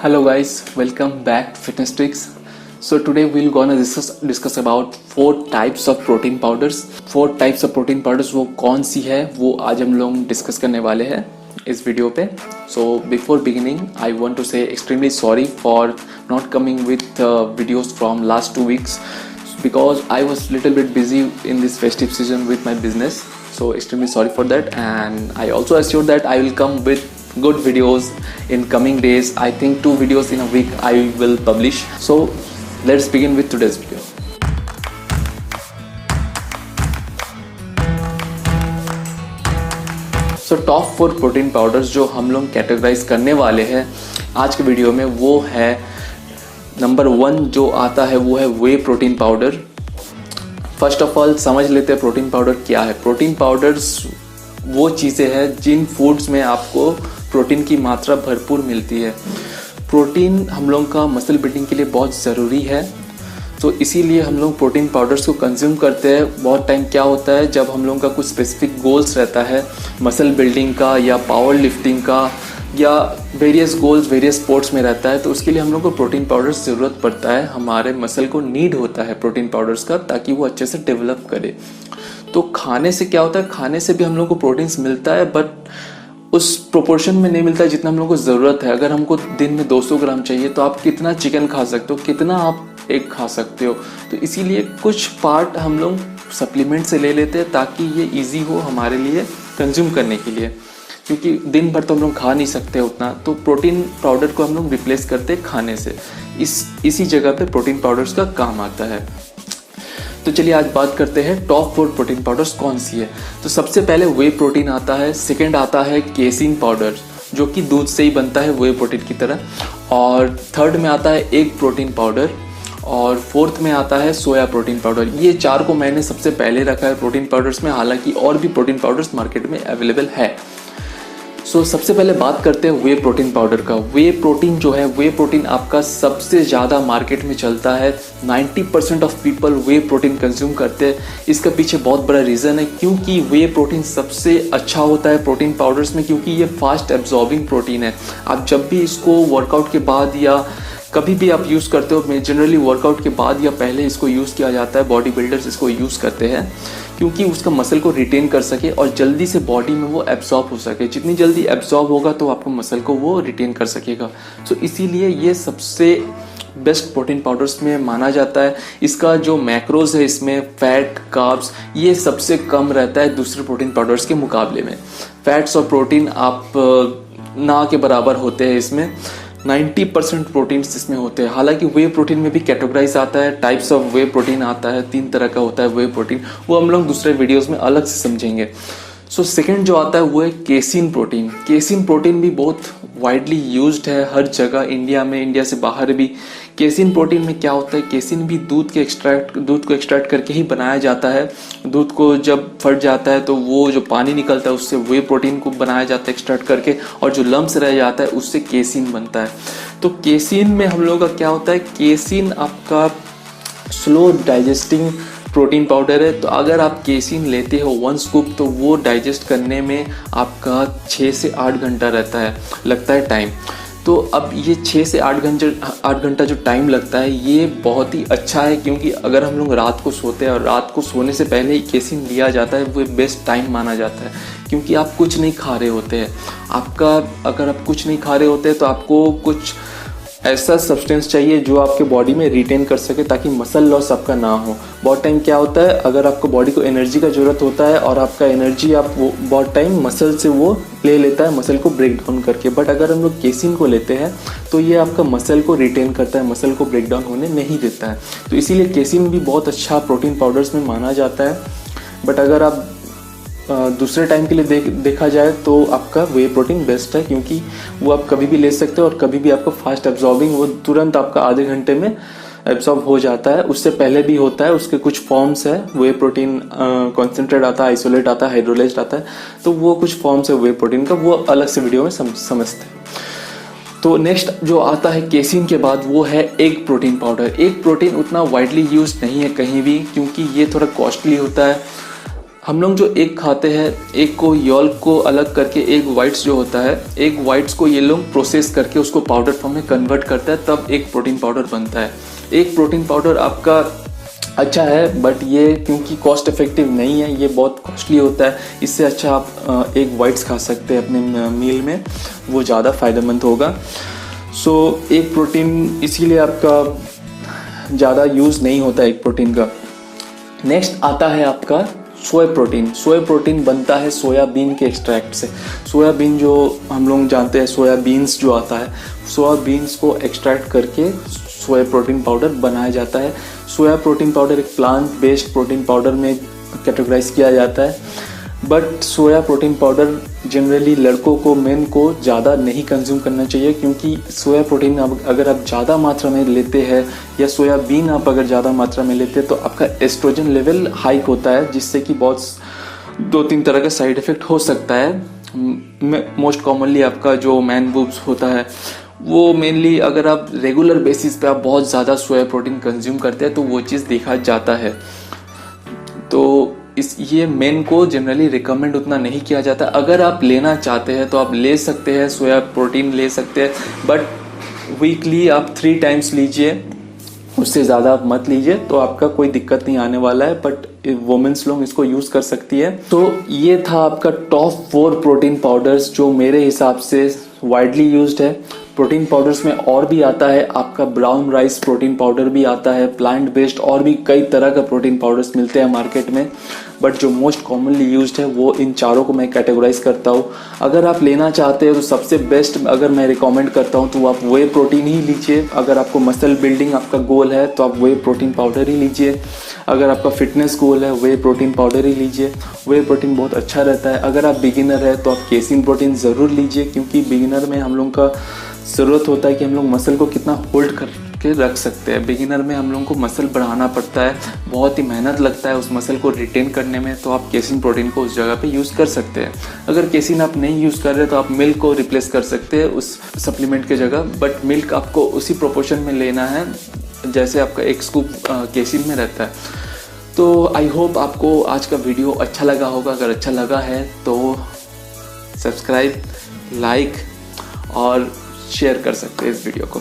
Hello guys, welcome back to Fitness Tricks. So today we'll gonna discuss about four types of protein powders. Four types of protein powders वो कौन सी है वो आज हम लोग discuss करने वाले हैं इस वीडियो पे. So before beginning, I want to say extremely sorry for not coming with videos from last 2 weeks because I was little bit busy in this festive season with my business. So extremely sorry for that, and I also assure that I will come with good videos in coming days. I think 2 videos in a week I will publish. So let's begin with today's video. So top 4 protein powders जो हम लोग categorise करने वाले हैं आज के video में वो है नंबर 1 जो आता है वो है whey protein powder. First of all समझ लेते हैं प्रोटीन पाउडर क्या है. प्रोटीन पाउडर्स वो चीज़ें हैं जिन फूड्स में आपको प्रोटीन की मात्रा भरपूर मिलती है. प्रोटीन हम लोग का मसल बिल्डिंग के लिए बहुत ज़रूरी है, तो इसीलिए हम लोग प्रोटीन पाउडर्स को कंज्यूम करते हैं. बहुत टाइम क्या होता है जब हम लोग का कुछ स्पेसिफिक गोल्स रहता है मसल बिल्डिंग का या पावर लिफ्टिंग का या वेरियस गोल्स वेरियस स्पोर्ट्स में रहता है, तो उसके लिए हम लोग को प्रोटीन पाउडर्स ज़रूरत पड़ता है. हमारे मसल को नीड होता है प्रोटीन पाउडर्स का ताकि वो अच्छे से डेवलप करे. तो खाने से क्या होता है, खाने से भी हम लोग को प्रोटीन्स मिलता है बट उस प्रोपोर्शन में नहीं मिलता है जितना हम लोग को ज़रूरत है. अगर हमको दिन में 200 ग्राम चाहिए तो आप कितना चिकन खा सकते हो, कितना आप एग खा सकते हो. तो इसीलिए कुछ पार्ट हम लोग सप्लीमेंट से ले लेते हैं ताकि ये इजी हो हमारे लिए कंज्यूम करने के लिए, क्योंकि दिन भर तो हम लोग खा नहीं सकते उतना. तो प्रोटीन पाउडर को हम लोग रिप्लेस करते हैं खाने से. इसी जगह पे प्रोटीन पाउडर्स का काम आता है. तो चलिए आज बात करते हैं टॉप 4 प्रोटीन पाउडर्स कौन सी है. तो सबसे पहले वे प्रोटीन आता है. सेकंड आता है केसिन पाउडर जो कि दूध से ही बनता है वे प्रोटीन की तरह. और थर्ड में आता है एग प्रोटीन पाउडर. और फोर्थ में आता है सोया प्रोटीन पाउडर. ये 4 को मैंने सबसे पहले रखा है प्रोटीन पाउडर्स में, हालांकि और भी प्रोटीन पाउडर्स मार्केट में अवेलेबल है. सो सबसे पहले बात करते हैं वे प्रोटीन पाउडर का. वे प्रोटीन जो है, वे प्रोटीन आपका सबसे ज़्यादा मार्केट में चलता है. 90% of people way protein consume करते हैं. इसका पीछे बहुत बड़ा रीज़न है क्योंकि वे प्रोटीन सबसे अच्छा होता है प्रोटीन पाउडर्स में, क्योंकि ये फास्ट एब्जॉर्बिंग प्रोटीन है. आप जब भी इसको वर्कआउट के बाद या कभी भी आप यूज़ करते हो, मैं जनरली वर्कआउट के बाद या पहले इसको यूज़ किया जाता है. बॉडी बिल्डर्स इसको यूज़ करते हैं क्योंकि उसका मसल को रिटेन कर सके और जल्दी से बॉडी में वो एब्जॉर्ब हो सके. जितनी जल्दी एब्जॉर्ब होगा तो आपको मसल को वो रिटेन कर सकेगा. सो इसीलिए ये सबसे बेस्ट प्रोटीन पाउडर्स में माना जाता है. इसका जो मैक्रोज है इसमें फैट कार्ब्स ये सबसे कम रहता है दूसरे प्रोटीन पाउडर्स के मुकाबले में. फैट्स और प्रोटीन आप ना के बराबर होते हैं इसमें. 90% प्रोटीन्स इसमें होते हैं. हालांकि वे प्रोटीन में भी कैटेगराइज आता है, टाइप्स ऑफ वे प्रोटीन आता है. 3 तरह का होता है वे प्रोटीन, वो हम लोग दूसरे वीडियोस में अलग से समझेंगे. सो सेकंड जो आता है वो है केसिन प्रोटीन. केसिन प्रोटीन भी बहुत वाइडली यूज्ड है हर जगह, इंडिया में, इंडिया से बाहर भी. केसिन प्रोटीन में क्या होता है, केसिन भी दूध को एक्सट्रैक्ट करके ही बनाया जाता है. दूध को जब फट जाता है तो वो जो पानी निकलता है उससे वे प्रोटीन को बनाया जाता है एक्सट्रैक्ट करके, और जो लम्स रह जाता है उससे केसिन बनता है. तो केसिन में हम लोगों का क्या होता है, केसिन आपका स्लो डाइजेस्टिंग प्रोटीन पाउडर है. तो अगर आप केसिन लेते हो 1 स्कूप तो वो डाइजेस्ट करने में आपका 6 से 8 घंटा लगता है टाइम. तो अब ये 6 से 8 घंटा जो टाइम लगता है ये बहुत ही अच्छा है, क्योंकि अगर हम लोग रात को सोते हैं और रात को सोने से पहले ही केसिन लिया जाता है वो बेस्ट टाइम माना जाता है, क्योंकि आप कुछ नहीं खा रहे होते हैं. अगर आप कुछ नहीं खा रहे होते हैं तो आपको कुछ ऐसा सब्सटेंस चाहिए जो आपके बॉडी में रिटेन कर सके ताकि मसल लॉस आपका ना हो. बहुत टाइम क्या होता है, अगर आपको बॉडी को एनर्जी का ज़रूरत होता है और आपका एनर्जी आप वो बहुत टाइम मसल से वो ले लेता है मसल को ब्रेक डाउन करके. बट अगर हम लोग केसिन को लेते हैं तो ये आपका मसल को रिटेन करता है, मसल को ब्रेक डाउन होने नहीं देता है. तो इसीलिए केसिन भी बहुत अच्छा प्रोटीन पाउडर्स में माना जाता है. बट अगर आप दूसरे टाइम के लिए देखा जाए तो आपका वे प्रोटीन बेस्ट है, क्योंकि वो आप कभी भी ले सकते हो और कभी भी आपका फास्ट एब्जॉर्बिंग, वो तुरंत आपका आधे घंटे में एब्जॉर्ब हो जाता है. उससे पहले भी होता है, उसके कुछ फॉर्म्स है. वे प्रोटीन कॉन्सेंट्रेट आता है, आइसोलेट आता है, हाइड्रोलाइज्ड आता है. तो वो कुछ फॉर्म्स है वे प्रोटीन का, वो अलग से वीडियो में समझते हैं. तो नेक्स्ट जो आता है केसिन के बाद वो है egg protein powder. Egg protein उतना वाइडली यूज नहीं है कहीं भी, क्योंकि ये थोड़ा कॉस्टली होता है. हम लोग जो एग खाते हैं, एग को यॉल्क को अलग करके एग वाइट्स जो होता है, एग वाइट्स को ये लोग प्रोसेस करके उसको पाउडर फॉर्म में कन्वर्ट करता है, तब एक प्रोटीन पाउडर बनता है। एक प्रोटीन पाउडर आपका अच्छा है, बट ये क्योंकि कॉस्ट इफेक्टिव नहीं है, ये बहुत कॉस्टली होता है। इससे अच्छा आप एग वाइट्स खा सकते हैं अपने मील में, वो ज़्यादा फ़ायदेमंद होगा। सो एग प्रोटीन इसीलिए आपका ज़्यादा यूज़ नहीं होता एग प्रोटीन का। नेक्स्ट आता है आपका सोया प्रोटीन। सोया प्रोटीन बनता है सोयाबीन के एक्सट्रैक्ट से। सोयाबीन जो हम लोग जानते हैं, सोयाबीन्स जो आता है, सोयाबीन्स को एक्सट्रैक्ट करके सोया प्रोटीन पाउडर बनाया जाता है। सोया प्रोटीन पाउडर एक प्लांट बेस्ड प्रोटीन पाउडर में कैटेगराइज किया जाता है, but soya protein powder generally लड़कों को, मेन को ज़्यादा नहीं कंज्यूम करना चाहिए, क्योंकि सोया प्रोटीन अगर आप ज़्यादा मात्रा में लेते हैं या सोयाबीन आप अगर ज़्यादा मात्रा में लेते हैं तो आपका एस्ट्रोजन लेवल हाइक होता है, जिससे कि बहुत 2-3 तरह का साइड इफ़ेक्ट हो सकता है। मोस्ट कॉमनली आपका जो मैन बूब्स होता है वो मेनली अगर आप रेगुलर बेसिस पे आप बहुत ज़्यादा सोया प्रोटीन कंज्यूम करते हैं तो वो चीज़ देखा जाता है। तो ये मेन को जनरली रिकमेंड उतना नहीं किया जाता। अगर आप लेना चाहते हैं तो आप ले सकते हैं, सोया प्रोटीन ले सकते हैं, बट वीकली आप 3 टाइम्स लीजिए, उससे ज़्यादा आप मत लीजिए, तो आपका कोई दिक्कत नहीं आने वाला है। बट वुमेन्स लोग इसको यूज़ कर सकती है। तो ये था आपका टॉप 4 प्रोटीन पाउडर्स जो मेरे हिसाब से वाइडली यूज्ड है। प्रोटीन पाउडर्स में और भी आता है आपका ब्राउन राइस प्रोटीन पाउडर भी आता है, प्लांट बेस्ड और भी कई तरह का प्रोटीन पाउडर्स मिलते हैं मार्केट में, बट जो मोस्ट कॉमनली यूज्ड है वो इन चारों को मैं कैटेगराइज करता हूँ। अगर आप लेना चाहते हो तो सबसे बेस्ट अगर मैं रिकमेंड करता हूँ तो आप वे प्रोटीन ही लीजिए। अगर आपको मसल बिल्डिंग आपका गोल है तो आप वे प्रोटीन पाउडर ही लीजिए। अगर आपका फिटनेस गोल है वे प्रोटीन पाउडर ही लीजिए। वे प्रोटीन बहुत अच्छा रहता है। अगर आप बिगिनर है तो आप केसिन प्रोटीन ज़रूर लीजिए, क्योंकि बिगिनर में हम लोग का ज़रूरत होता है कि हम लोग मसल को कितना होल्ड करके रख सकते हैं। बिगिनर में हम लोगों को मसल बढ़ाना पड़ता है, बहुत ही मेहनत लगता है उस मसल को रिटेन करने में, तो आप केसिन प्रोटीन को उस जगह पे यूज़ कर सकते हैं। अगर केसिन आप नहीं यूज़ कर रहे तो आप मिल्क को रिप्लेस कर सकते हैं उस सप्लीमेंट के जगह, बट मिल्क आपको उसी प्रोपोर्शन में लेना है जैसे आपका एक स्कूप केसिन में रहता है। तो आई होप आपको आज का वीडियो अच्छा लगा होगा। अगर अच्छा लगा है तो सब्सक्राइब, लाइक और शेयर कर सकते हैं इस वीडियो को।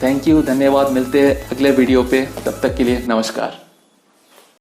थैंक यू, धन्यवाद। मिलते हैं अगले वीडियो पे, तब तक के लिए नमस्कार।